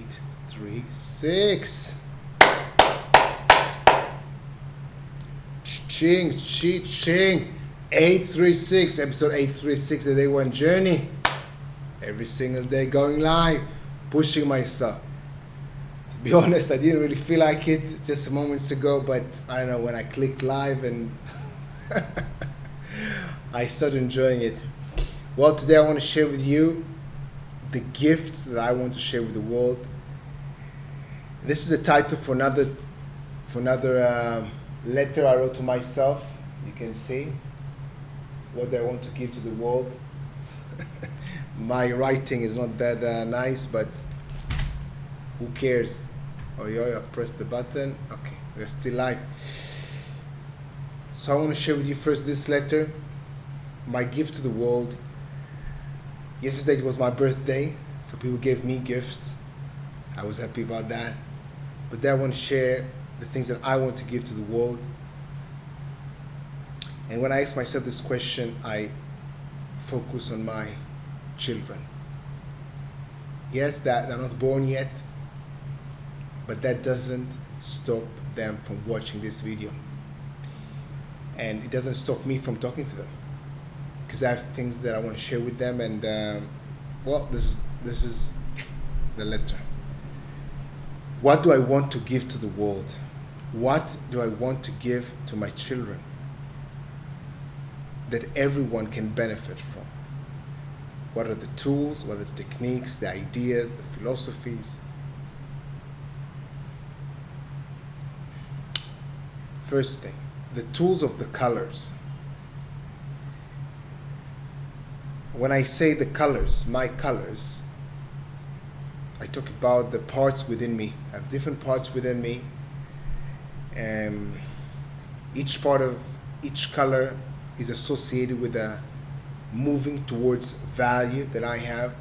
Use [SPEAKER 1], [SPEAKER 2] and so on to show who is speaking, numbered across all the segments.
[SPEAKER 1] 836. Ching, ching. 836, episode 836, the Day One Journey. Every single day going live, pushing myself. To be honest, I didn't really feel like it just moments ago, but I don't know, when I clicked live and I started enjoying it. Well, today I want to share with you the gifts that I want to share with the world. This is the title for another letter I wrote to myself. You can see what I want to give to the world. My writing is not that nice, but who cares? Oh yeah, I pressed the button. Okay, we're still live. So I want to share with you first this letter, my gift to the world. Yesterday it was my birthday, so people gave me gifts. I was happy about that. But then I want to share the things that I want to give to the world. And when I ask myself this question, I focus on my children. Yes, that they're not born yet, but that doesn't stop them from watching this video. And it doesn't stop me from talking to them, because I have things that I want to share with them. And well, this is the letter. What do I want to give to the world? What do I want to give to my children that everyone can benefit from? What are the tools, what are the techniques, the ideas, the philosophies? First thing, the tools of the colors. When I say the colors, my colors, I talk about the parts within me. I have different parts within me. Each part of each color is associated with a moving towards value that I have,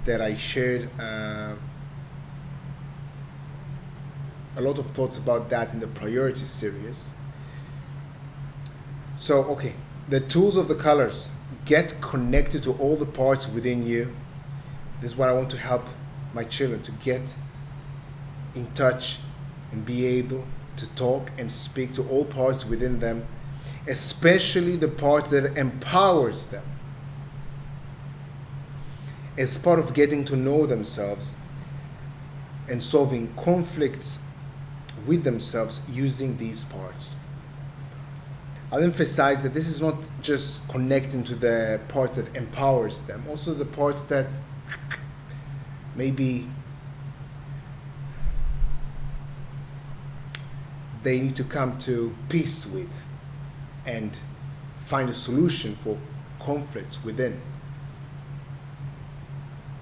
[SPEAKER 1] that I shared a lot of thoughts about that in the priority series. So, okay, the tools of the colors. Get connected to all the parts within you. This is what I want to help my children, to get in touch and be able to talk and speak to all parts within them, especially the part that empowers them, as part of getting to know themselves and solving conflicts with themselves using these parts. I'll emphasize that this is not just connecting to the part that empowers them, also the parts that maybe they need to come to peace with and find a solution for conflicts within.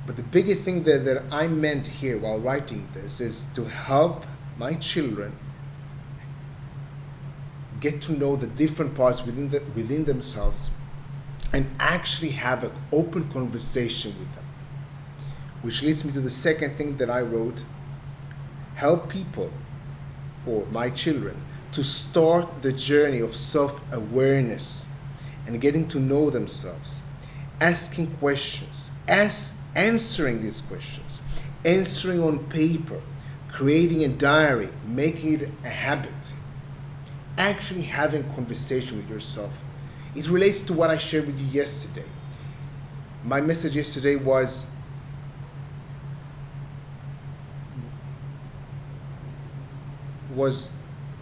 [SPEAKER 1] But the biggest thing that I meant here while writing this is to help my children get to know the different parts within themselves and actually have an open conversation with them. Which leads me to the second thing that I wrote: help people, or my children, to start the journey of self-awareness and getting to know themselves, asking questions, answering these questions, answering on paper, creating a diary, making it a habit, actually having a conversation with yourself. It relates to what I shared with you yesterday. My message yesterday was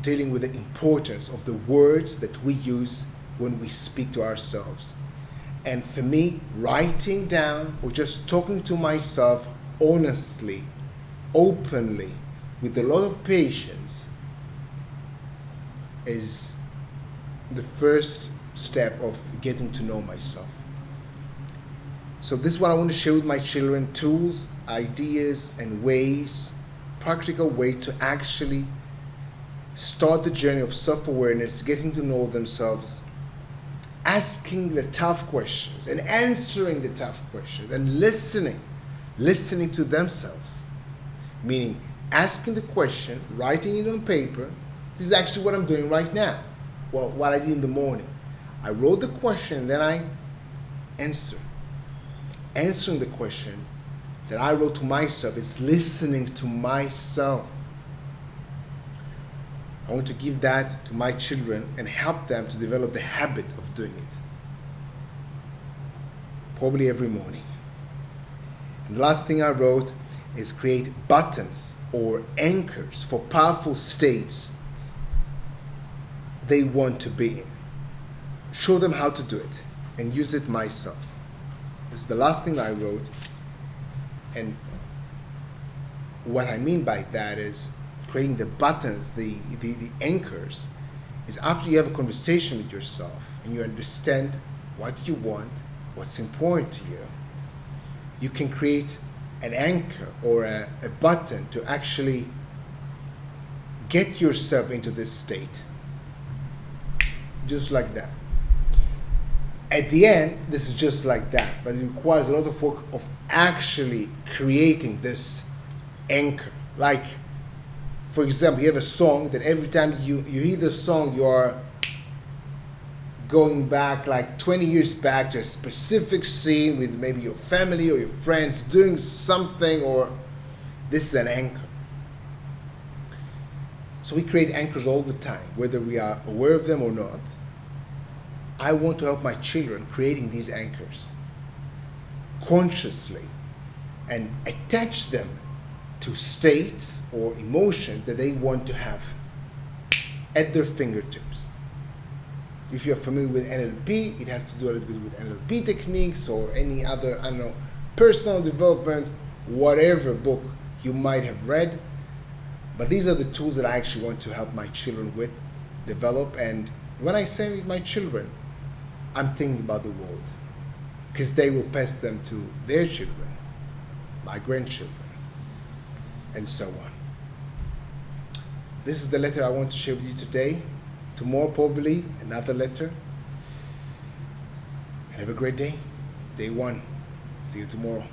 [SPEAKER 1] dealing with the importance of the words that we use when we speak to ourselves. And for me, writing down or just talking to myself honestly, openly, with a lot of patience, is the first step of getting to know myself. So this is what I want to share with my children: tools, ideas, and ways, practical ways to actually start the journey of self-awareness, getting to know themselves, asking the tough questions and answering the tough questions, and listening to themselves. Meaning asking the question, writing it on paper. This is actually what I'm doing right now. Well, what I did in the morning. I wrote the question, then I answered. Answering the question that I wrote to myself is listening to myself. I want to give that to my children and help them to develop the habit of doing it. Probably every morning. And the last thing I wrote is create buttons or anchors for powerful states they want to be in. Show them how to do it and use it myself. This is the last thing I wrote. And what I mean by that is creating the buttons, the anchors, is after you have a conversation with yourself and you understand what you want, what's important to you, you can create an anchor or a button to actually get yourself into this state. Just like that. At the end, this is just like that, but it requires a lot of work of actually creating this anchor. Like, for example, you have a song that every time you hear the song, you are going back like 20 years back to a specific scene with maybe your family or your friends doing something, or this is an anchor. So we create anchors all the time, whether we are aware of them or not. I want to help my children creating these anchors consciously and attach them to states or emotions that they want to have at their fingertips. If you're familiar with NLP, it has to do a little bit with NLP techniques or any other, I don't know, personal development, whatever book you might have read. But these are the tools that I actually want to help my children with, develop. And when I say my children, I'm thinking about the world, because they will pass them to their children, my grandchildren, and so on. This is the letter I want to share with you today. Tomorrow, probably another letter. Have a great day. Day 1. See you tomorrow.